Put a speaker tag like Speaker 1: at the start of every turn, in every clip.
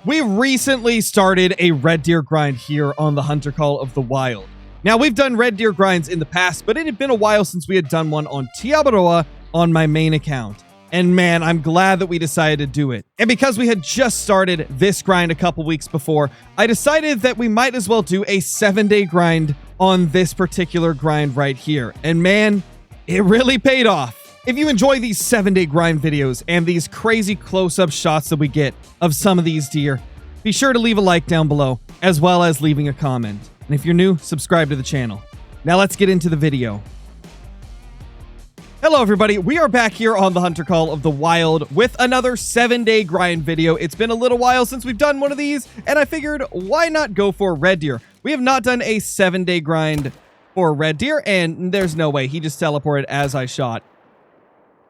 Speaker 1: We recently started a red deer grind here on the Hunter Call of the Wild. Now, we've done red deer grinds in the past, but it had been a while since we had done one on Tiabaroa on my main account. And man, I'm glad that we decided to do it. And because we had just started this grind a couple weeks before, I decided that we might as well do a 7-day grind on this particular grind right here. And man, it really paid off. If you enjoy these 7-day grind videos and these crazy close-up shots that we get of some of these deer, be sure to leave a like down below, as well as leaving a comment. And if you're new, subscribe to the channel. Now let's get into the video. Hello everybody, we are back here on the Hunter Call of the Wild with another 7-day grind video. It's been a little while since we've done one of these, and I figured why not go for red deer? We have not done a 7-day grind for red deer, and there's no way. He just teleported as I shot.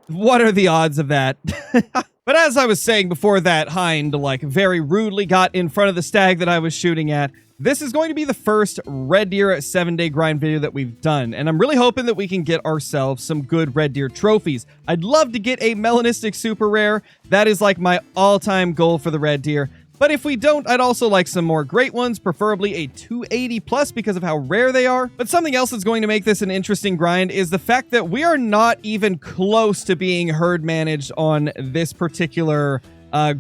Speaker 1: What are the odds of that? But as I was saying before that hind, very rudely got in front of the stag that I was shooting at, this is going to be the first red deer 7-day grind video that we've done, and I'm really hoping that we can get ourselves some good red deer trophies. I'd love to get a melanistic super rare. That is like my all-time goal for the red deer. But if we don't, I'd also like some more great ones, preferably a 280 plus because of how rare they are. But something else that's going to make this an interesting grind is the fact that we are not even close to being herd managed on this particular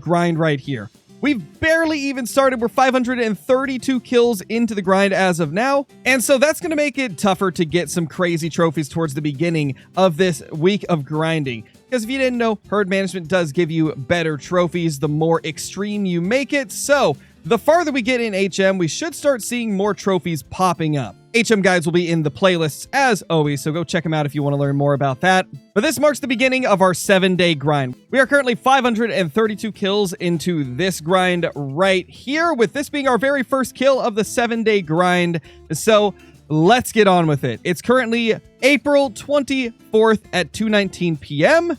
Speaker 1: grind right here. We've barely even started. We're 532 kills into the grind as of now. And so that's going to make it tougher to get some crazy trophies towards the beginning of this week of grinding. Because if you didn't know, herd management does give you better trophies the more extreme you make it. So the farther we get in HM, we should start seeing more trophies popping up. HM guides will be in the playlists as always, so go check them out if you want to learn more about that. But this marks the beginning of our 7-day grind. We are currently 532 kills into this grind right here, with this being our very first kill of the 7-day grind. So let's get on with it. It's currently April 24th at 2:19 p.m.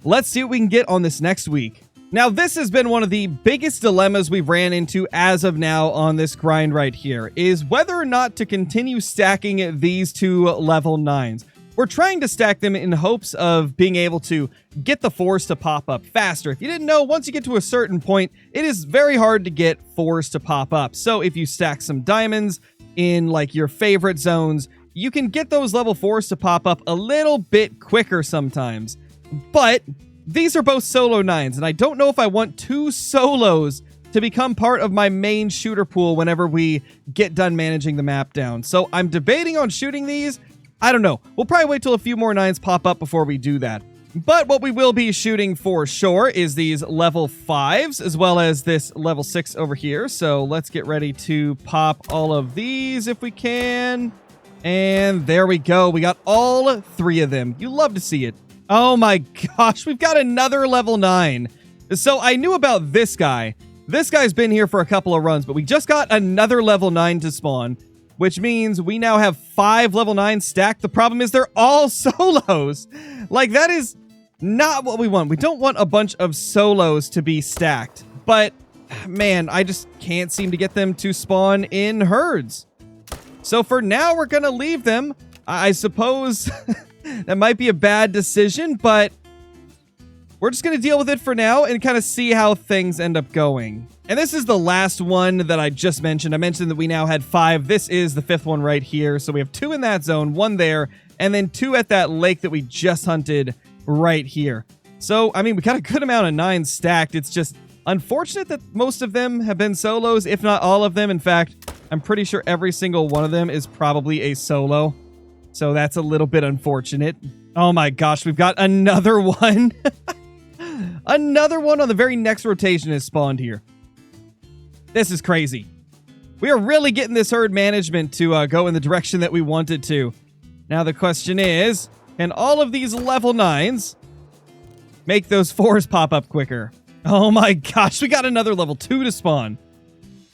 Speaker 1: Let's see what we can get on this next week. Now, this has been one of the biggest dilemmas we've ran into as of now on this grind right here, is whether or not to continue stacking these two level 9s. We're trying to stack them in hopes of being able to get the 4s to pop up faster. If you didn't know, once you get to a certain point, it is very hard to get 4s to pop up. So if you stack some diamonds in your favorite zones, you can get those level 4s to pop up a little bit quicker sometimes. But these are both solo 9s, and I don't know if I want 2 solos to become part of my main shooter pool whenever we get done managing the map down. So I'm debating on shooting these. I don't know. We'll probably wait till a few more 9s pop up before we do that. But what we will be shooting for sure is these level 5s, as well as this level 6 over here. So let's get ready to pop all of these if we can. And there we go. We got all 3 of them. You love to see it. Oh my gosh, we've got another level 9. So I knew about this guy. This guy's been here for a couple of runs, but we just got another level 9 to spawn, which means we now have 5 level 9s stacked. The problem is they're all solos. That is not what we want. We don't want a bunch of solos to be stacked, but man, I just can't seem to get them to spawn in herds. So for now, we're going to leave them. I suppose that might be a bad decision, but we're just going to deal with it for now and kind of see how things end up going. And this is the last one that I just mentioned. I mentioned that we now had 5. This is the 5th one right here. So we have 2 in that zone, 1 there, and then 2 at that lake that we just hunted right here. So, I mean, we got a good amount of 9s stacked. It's just unfortunate that most of them have been solos, if not all of them. In fact, I'm pretty sure every single one of them is probably a solo. So that's a little bit unfortunate. Oh my gosh, we've got another one. Another one on the very next rotation has spawned here. This is crazy. We are really getting this herd management to go in the direction that we wanted to. Now the question is, can all of these level 9s make those 4s pop up quicker? Oh my gosh, we got another level 2 to spawn.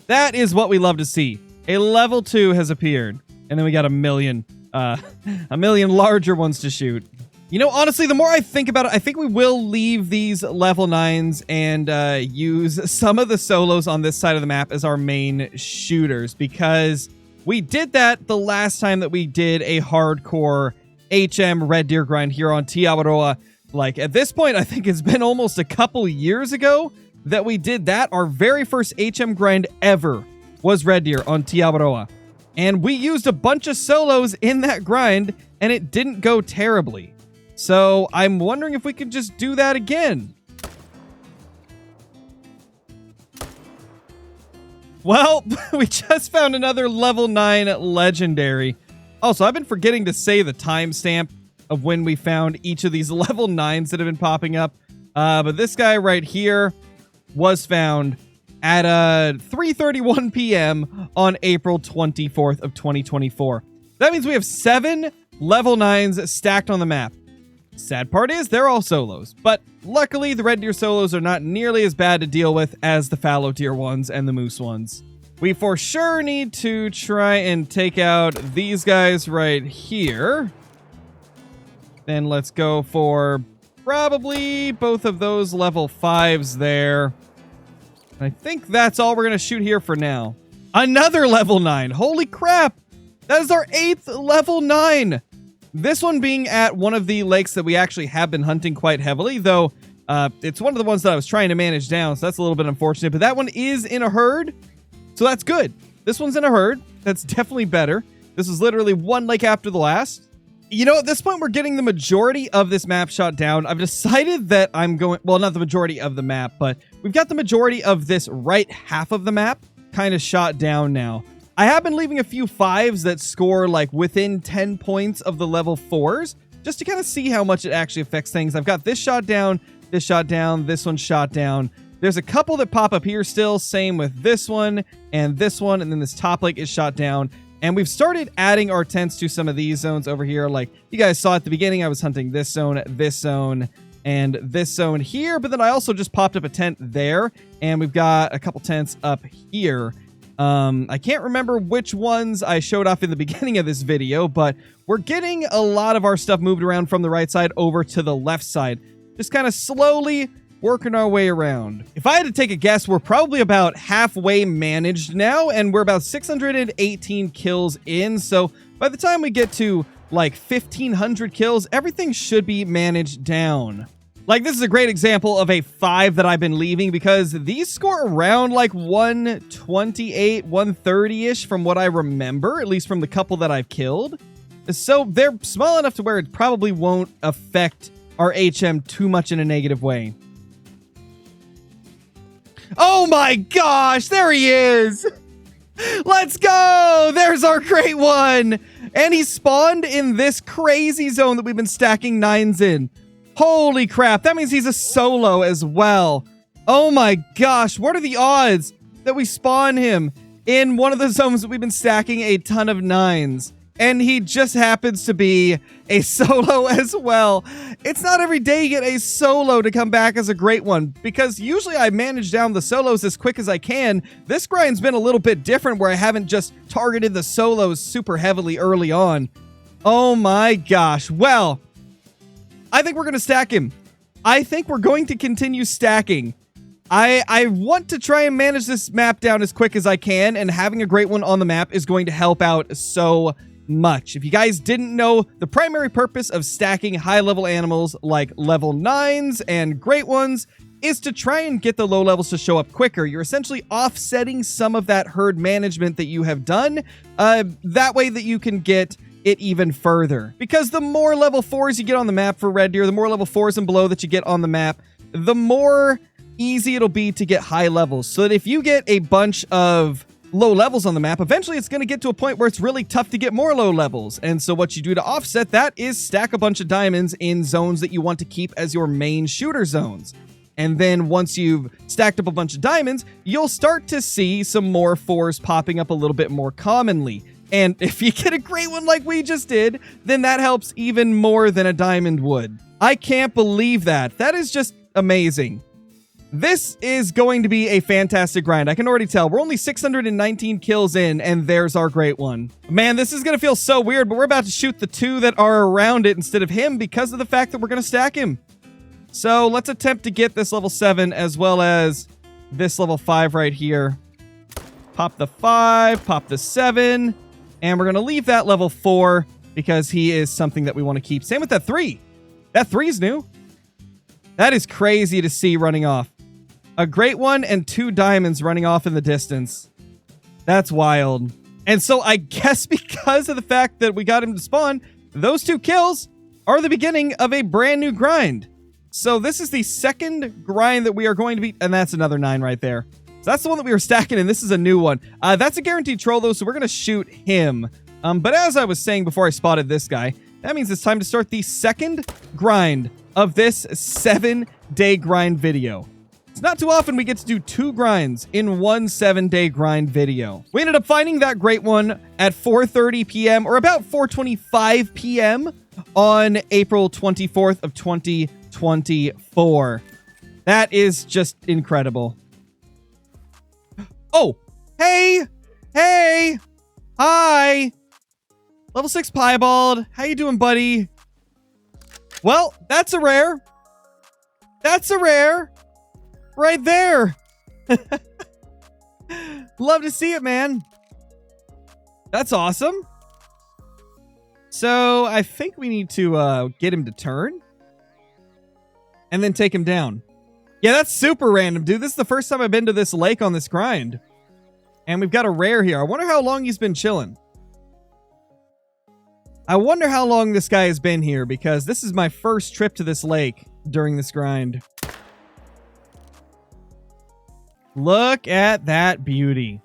Speaker 1: That is what we love to see. A level 2 has appeared, and then we got a million larger ones to shoot. You know, honestly, the more I think about it, I think we will leave these level 9s and use some of the solos on this side of the map as our main shooters, because we did that the last time that we did a hardcore HM red deer grind here on Tiabaroa. At this point, I think it's been almost a couple years ago that we did that, our very first HM grind ever was Red Deer on Tiabaroa. And we used a bunch of solos in that grind, and it didn't go terribly. So I'm wondering if we could just do that again. Well, we just found another level 9 legendary. Also, I've been forgetting to say the timestamp of when we found each of these level 9s that have been popping up. But this guy right here was found at 3:31 p.m. on April 24th of 2024. That means we have 7 level 9s stacked on the map. Sad part is they're all solos, but luckily the Red Deer solos are not nearly as bad to deal with as the fallow deer ones and the moose ones. We for sure need to try and take out these guys right here. Then let's go for probably both of those level 5s there. I think that's all we're going to shoot here for now. Another level 9. Holy crap. That is our 8th level 9. This one being at one of the lakes that we actually have been hunting quite heavily, though it's one of the ones that I was trying to manage down, so that's a little bit unfortunate. But that one is in a herd, so that's good. This one's in a herd. That's definitely better. This is literally one lake after the last. You know, at this point, we're getting the majority of this map shot down. I've decided that I'm going... Well, not the majority of the map, but we've got the majority of this right half of the map kind of shot down now. I have been leaving a few 5s that score like within 10 points of the level 4s, just to kind of see how much it actually affects things. I've got this shot down, this one shot down. There's a couple that pop up here still, same with this one, and then this top lake is shot down. And we've started adding our tents to some of these zones over here. Like you guys saw at the beginning, I was hunting this zone, and this zone here, but then I also just popped up a tent there, and we've got a couple tents up here. I can't remember which ones I showed off in the beginning of this video, but we're getting a lot of our stuff moved around from the right side over to the left side. Just kind of slowly working our way around. If I had to take a guess, we're probably about halfway managed now, and we're about 618 kills in. So by the time we get to like 1,500 kills, everything should be managed down. Like, this is a great example of a 5 that I've been leaving because these score around like 128, 130-ish from what I remember, at least from the couple that I've killed. So they're small enough to where it probably won't affect our HM too much in a negative way. Oh my gosh, there he is! Let's go! There's our great one! And he spawned in this crazy zone that we've been stacking 9s in. Holy crap, that means he's a solo as well. Oh my gosh, what are the odds that we spawn him in one of the zones that we've been stacking a ton of 9s? And he just happens to be a solo as well. It's not every day you get a solo to come back as a great one, because usually I manage down the solos as quick as I can. This grind's been a little bit different where I haven't just targeted the solos super heavily early on. Oh my gosh. Well, I think we're going to stack him. I think we're going to continue stacking. I want to try and manage this map down as quick as I can, and having a great one on the map is going to help out so much. If you guys didn't know, the primary purpose of stacking high-level animals like level 9s and great ones is to try and get the low levels to show up quicker. You're essentially offsetting some of that herd management that you have done, that way that you can get it even further. Because the more level 4s you get on the map for Red Deer, the more level 4s and below that you get on the map, the more easy it'll be to get high levels. So that if you get a bunch of low levels on the map, eventually it's going to get to a point where it's really tough to get more low levels. And so what you do to offset that is stack a bunch of diamonds in zones that you want to keep as your main shooter zones. And then once you've stacked up a bunch of diamonds, you'll start to see some more 4s popping up a little bit more commonly. And if you get a great one like we just did, then that helps even more than a diamond would. I can't believe that. That is just amazing. This is going to be a fantastic grind. I can already tell. We're only 619 kills in, and there's our great one. Man, this is going to feel so weird, but we're about to shoot the 2 that are around it instead of him because of the fact that we're going to stack him. So let's attempt to get this level 7 as well as this level 5 right here. Pop the 5, pop the 7, and we're going to leave that level 4 because he is something that we want to keep. Same with that 3. That 3 is new. That is crazy to see running off. A great one and 2 diamonds running off in the distance. That's wild. And so I guess because of the fact that we got him to spawn, those 2 kills are the beginning of a brand new grind. So this is the second grind that we are going to beat, and that's another 9 right there. So that's the one that we were stacking, and this is a new one. That's a guaranteed troll, though, so we're going to shoot him. But as I was saying before I spotted this guy, that means it's time to start the second grind of this 7-day grind video. It's not too often we get to do 2 grinds in one 7-day grind video. We ended up finding that great one at 4:30 p.m. or about 4:25 p.m. on April 24th of 2024. That is just incredible. Oh, hey, hi. Level 6 Piebald. How you doing, buddy? Well, that's a rare. That's a rare. Right there. Love to see it, man. That's awesome. So I think we need to get him to turn and then take him down. Yeah, that's super random, dude. This is the first time I've been to this lake on this grind. And we've got a rare here. I wonder how long he's been chilling. I wonder how long this guy has been here, because this is my first trip to this lake during this grind. Look at that beauty.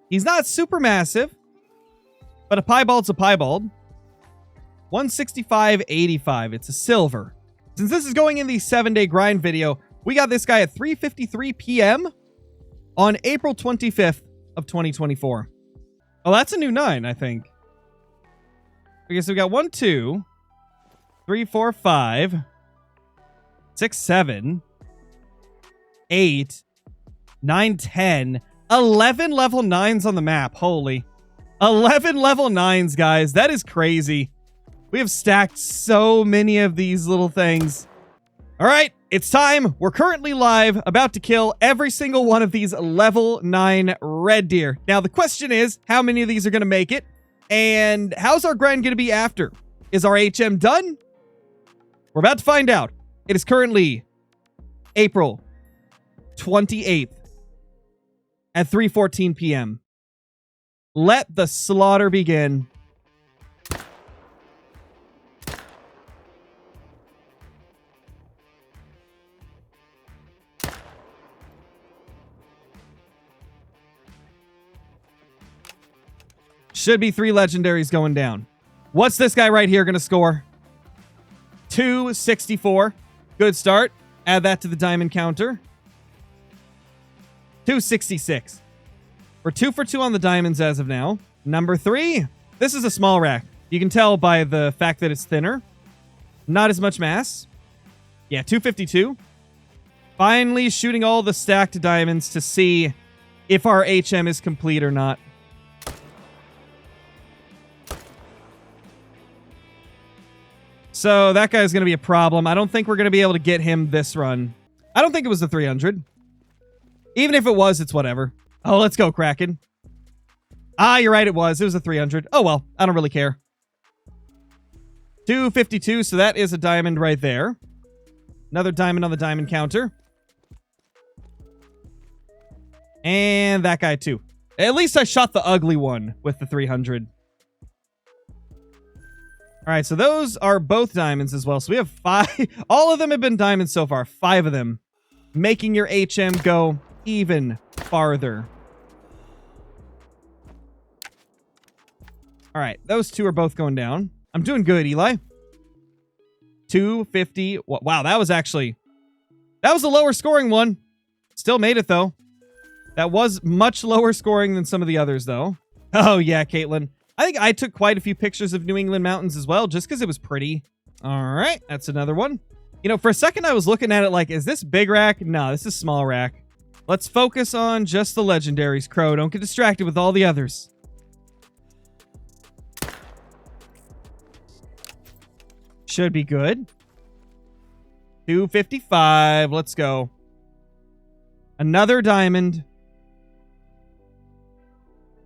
Speaker 1: He's not super massive, but a piebald's a piebald. 165.85. It's a silver. Since this is going in the 7-day grind video, we got this guy at 3:53 p.m. on April 25th of 2024. Oh, that's a new 9, I think. Okay, so we got 1, 2, 3, 4, 5, 6, 7, 8, 9, 10, 11 level 9s on the map. Holy. 11 level 9s, guys. That is crazy. We have stacked so many of these little things. All right, it's time. We're currently live, about to kill every single one of these level 9 red deer. Now, the question is, how many of these are going to make it? And how's our grind going to be after? Is our HM done? We're about to find out. It is currently April 28th at 3:14 p.m. Let the slaughter begin. Should be 3 legendaries going down. What's this guy right here going to score? 264. Good start. Add that to the diamond counter. 266. We're 2 for 2 on the diamonds as of now. Number 3. This is a small rack. You can tell by the fact that it's thinner. Not as much mass. Yeah, 252. Finally shooting all the stacked diamonds to see if our HM is complete or not. So that guy's going to be a problem. I don't think we're going to be able to get him this run. I don't think it was the 300. Even if it was, it's whatever. Oh, let's go, Kraken. Ah, you're right, it was. It was a 300. Oh, well, I don't really care. 252, so that is a diamond right there. Another diamond on the diamond counter. And that guy, too. At least I shot the ugly one with the 300. All right, so those are both diamonds as well. So we have 5. All of them have been diamonds so far. 5 of them. Making your HM go even farther. All right, those 2 are both going down. I'm doing good, Eli. 250. Wow, that was actually... That was a lower scoring one. Still made it, though. That was much lower scoring than some of the others, though. Oh, yeah, Caitlin. I think I took quite a few pictures of New England mountains as well, just because it was pretty. All right, that's another one. You know, for a second I was looking at it like, is this big rack? No, this is small rack. Let's focus on just the legendaries, Crow. Don't get distracted with all the others. Should be good. 255. Let's go. Another diamond.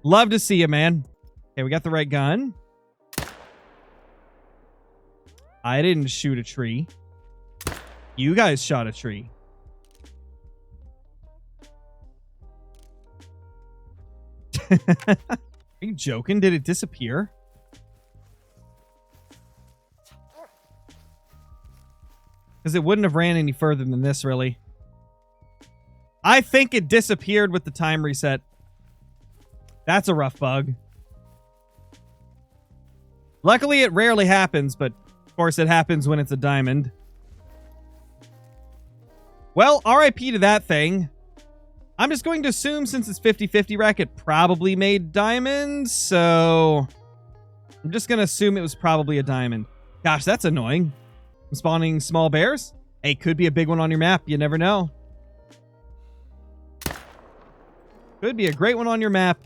Speaker 1: Love to see you, man. Okay, we got the right gun. I didn't shoot a tree. You guys shot a tree. Are you joking? Did it disappear? Because it wouldn't have ran any further than this, really. I think it disappeared with the time reset. That's a rough bug. Luckily, it rarely happens, but of course it happens when it's a diamond. Well, RIP to that thing. I'm just going to assume since it's 50-50 rack, it probably made diamonds, so I'm just going to assume it was probably a diamond. Gosh, that's annoying. I'm spawning small bears. Hey, could be a big one on your map. You never know. Could be a great one on your map.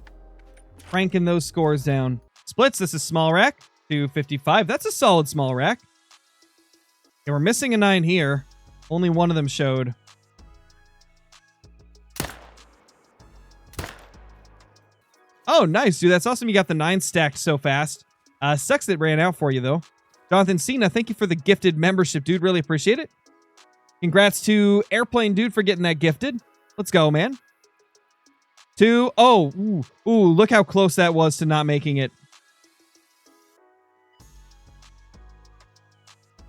Speaker 1: Cranking those scores down. Splits, this is small rack. 255. That's a solid small rack. Okay, we're missing a 9 here. Only one of them showed. Oh, nice, dude. That's awesome. You got the 9 stacked so fast. Sucks that it ran out for you, though. Jonathan Cena, thank you for the gifted membership, dude. Really appreciate it. Congrats to Airplane Dude for getting that gifted. Let's go, man. 2. Oh, ooh, look how close that was to not making it.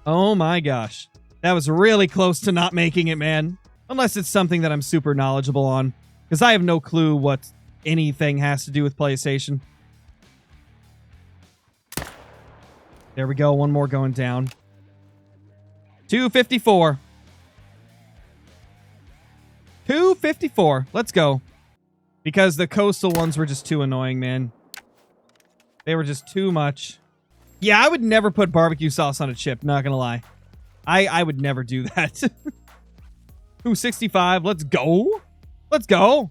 Speaker 1: Oh my gosh. That was really close to not making it, man. Unless it's something that I'm super knowledgeable on. Because I have no clue what anything has to do with PlayStation. There we go. One more going down. 254. 254. Let's go. Because the coastal ones were just too annoying, man. They were just too much. Yeah, I would never put barbecue sauce on a chip, not gonna lie. I would never do that. 265, let's go. Let's go.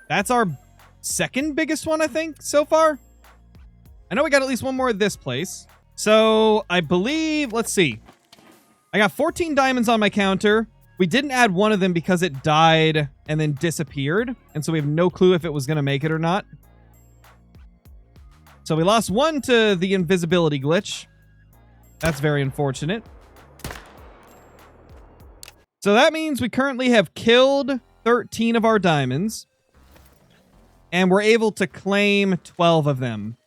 Speaker 1: That's our second biggest one, I think, so far. I know we got at least one more at this place. So, I believe, let's see. I got 14 diamonds on my counter. We didn't add one of them because it died and then disappeared. And so we have no clue if it was going to make it or not. So we lost one to the invisibility glitch. That's very unfortunate. So that means we currently have killed 13 of our diamonds. And we're able to claim 12 of them.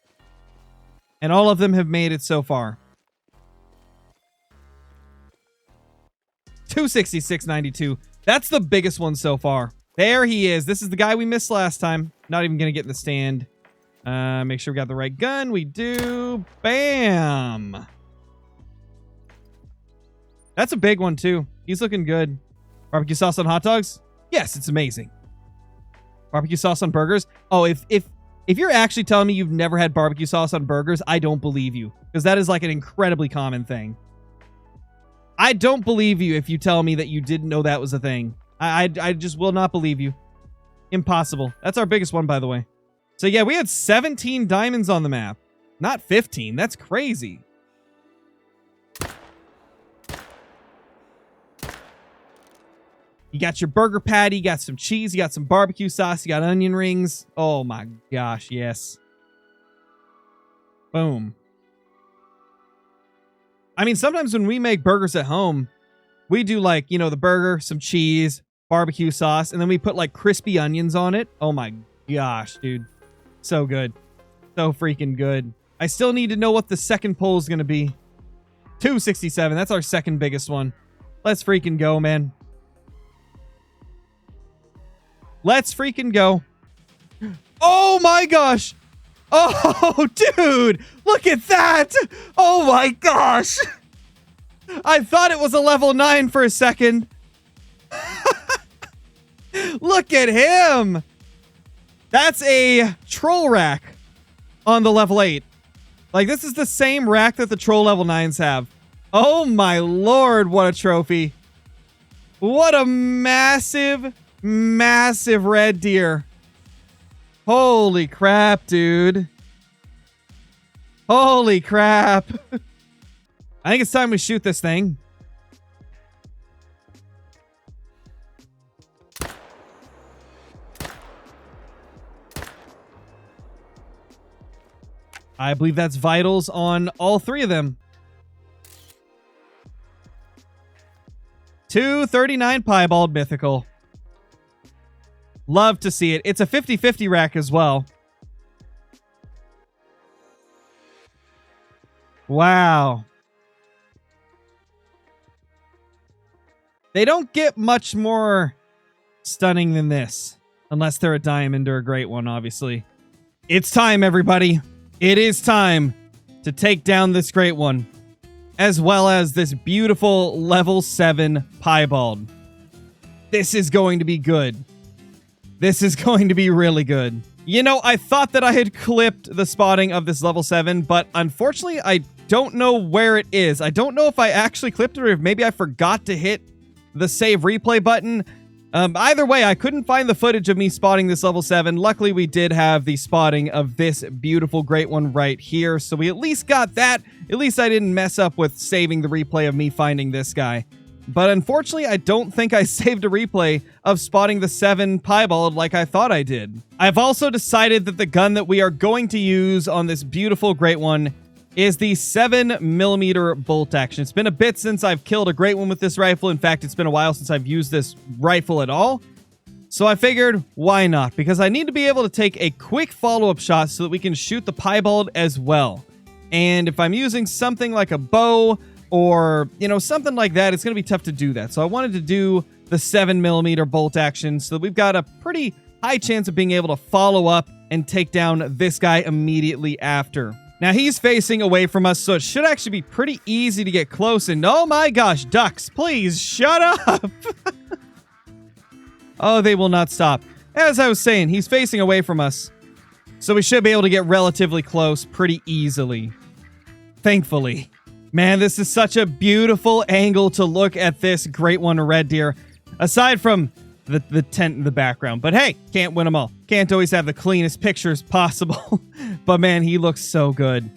Speaker 1: And all of them have made it so far. 266.92. That's the biggest one so far. There he is. This is the guy we missed last time. Not even going to get in the stand. Make sure we got the right gun. We do. Bam. That's a big one, too. He's looking good. Barbecue sauce on hot dogs? Yes, it's amazing. Barbecue sauce on burgers? Oh, if you're actually telling me you've never had barbecue sauce on burgers, I don't believe you. Because that is like an incredibly common thing. I don't believe you if you tell me that you didn't know that was a thing. I just will not believe you. Impossible. That's our biggest one, by the way. So yeah, we had 17 diamonds on the map. Not 15. That's crazy. You got your burger patty, you got some cheese, you got some barbecue sauce, you got onion rings. Oh my gosh, yes. Boom. I mean, sometimes when we make burgers at home, we do like, you know, the burger, some cheese, barbecue sauce, and then we put like crispy onions on it. Oh my gosh, dude. So good. So freaking good. I still need to know what the second poll is going to be. 267. That's our second biggest one. Let's freaking go, man. Let's freaking go. Oh my gosh. Oh, dude. Look at that. Oh my gosh. I thought it was a level 9 for a second. Look at him. That's a troll rack on the level 8. Like, this is the same rack that the troll level 9s have. Oh my lord, what a trophy. What a massive, massive red deer. Holy crap, dude. Holy crap. I think it's time we shoot this thing. I believe that's vitals on all 3 of them. 239 piebald mythical. Love to see it. It's a 50-50 rack as well. Wow. They don't get much more stunning than this. Unless they're a diamond or a great one, obviously. It's time, everybody. It is time to take down this great one. As well as this beautiful level 7 piebald. This is going to be good. This is going to be really good. You know, I thought that I had clipped the spotting of this level 7, but unfortunately, I don't know where it is. I don't know if I actually clipped it or if maybe I forgot to hit the save replay button. Either way, I couldn't find the footage of me spotting this level 7. Luckily, we did have the spotting of this beautiful great one right here, so we at least got that. At least I didn't mess up with saving the replay of me finding this guy. But unfortunately, I don't think I saved a replay of spotting the 7 piebald like I thought I did. I've also decided that the gun that we are going to use on this beautiful great one is the 7mm bolt action. It's been a bit since I've killed a great one with this rifle. In fact, it's been a while since I've used this rifle at all. So I figured, why not? Because I need to be able to take a quick follow-up shot so that we can shoot the piebald as well. And if I'm using something like a bow or, you know, something like that, it's going to be tough to do that. So I wanted to do the 7mm bolt action so that we've got a pretty high chance of being able to follow up and take down this guy immediately after. Now, he's facing away from us, so it should actually be pretty easy to get close. And oh my gosh, ducks, please shut up. Oh, they will not stop. As I was saying, he's facing away from us, so we should be able to get relatively close pretty easily. Thankfully. Man, this is such a beautiful angle to look at this great one red deer. Aside from the tent in the background. But hey, can't win them all. Can't always have the cleanest pictures possible. But man, he looks so good.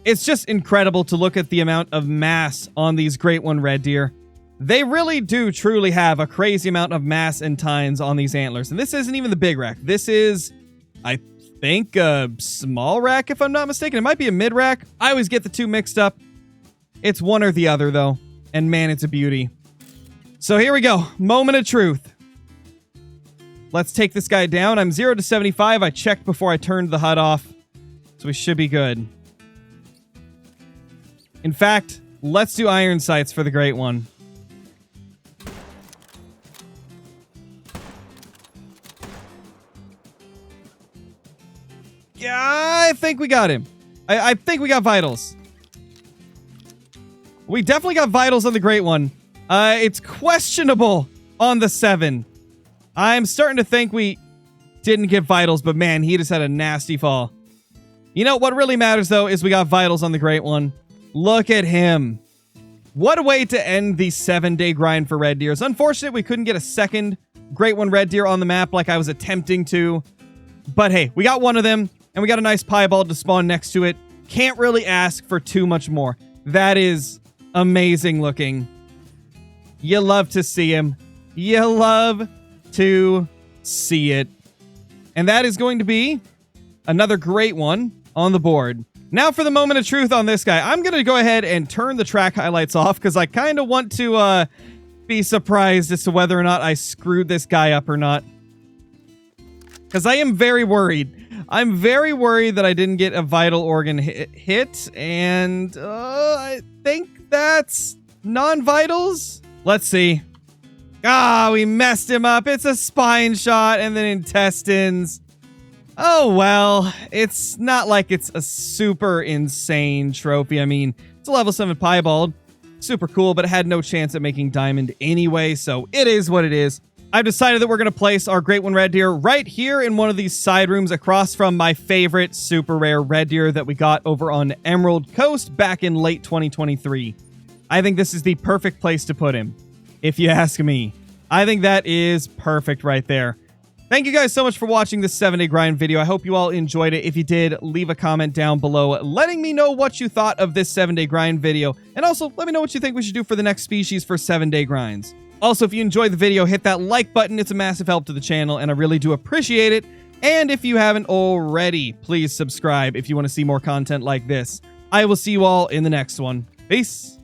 Speaker 1: It's just incredible to look at the amount of mass on these great one red deer. They really do truly have a crazy amount of mass and tines on these antlers. And this isn't even the big rack. This is, I think, a small rack, if I'm not mistaken. It might be a mid rack. I always get the two mixed up. It's one or the other, though. And man, it's a beauty. So here we go. Moment of truth. Let's take this guy down. I'm 0 to 75. I checked before I turned the HUD off. So we should be good. In fact, let's do iron sights for the great one. Yeah, I think we got him. I think we got vitals. We definitely got vitals on the great one. It's questionable on the 7. I'm starting to think we didn't get vitals, but man, he just had a nasty fall. You know, what really matters, though, is we got vitals on the great one. Look at him. What a way to end the 7-day grind for red deer. It's unfortunate we couldn't get a second great one red deer on the map like I was attempting to. But hey, we got one of them, and we got a nice piebald to spawn next to it. Can't really ask for too much more. That is amazing looking. You love to see him. You love to see it. And that is going to be another great one on the board. Now for the moment of truth on this guy. I'm going to go ahead and turn the track highlights off because I kind of want to be surprised as to whether or not I screwed this guy up or not. Because I am very worried. I'm very worried that I didn't get a vital organ hit. And I think that's non-vitals. Let's see. Ah, we messed him up. It's a spine shot and then intestines. Oh, well, it's not like it's a super insane trophy. I mean, it's a level 7 piebald. Super cool, but it had no chance at making diamond anyway, so it is what it is. I've decided that we're going to place our great one red deer right here in one of these side rooms across from my favorite super rare red deer that we got over on Emerald Coast back in late 2023. I think this is the perfect place to put him. If you ask me. I think that is perfect right there. Thank you guys so much for watching this 7-day grind video. I hope you all enjoyed it. If you did, leave a comment down below letting me know what you thought of this 7-day grind video. And also, let me know what you think we should do for the next species for 7-day grinds. Also, if you enjoyed the video, hit that like button. It's a massive help to the channel, and I really do appreciate it. And if you haven't already, please subscribe if you want to see more content like this. I will see you all in the next one. Peace.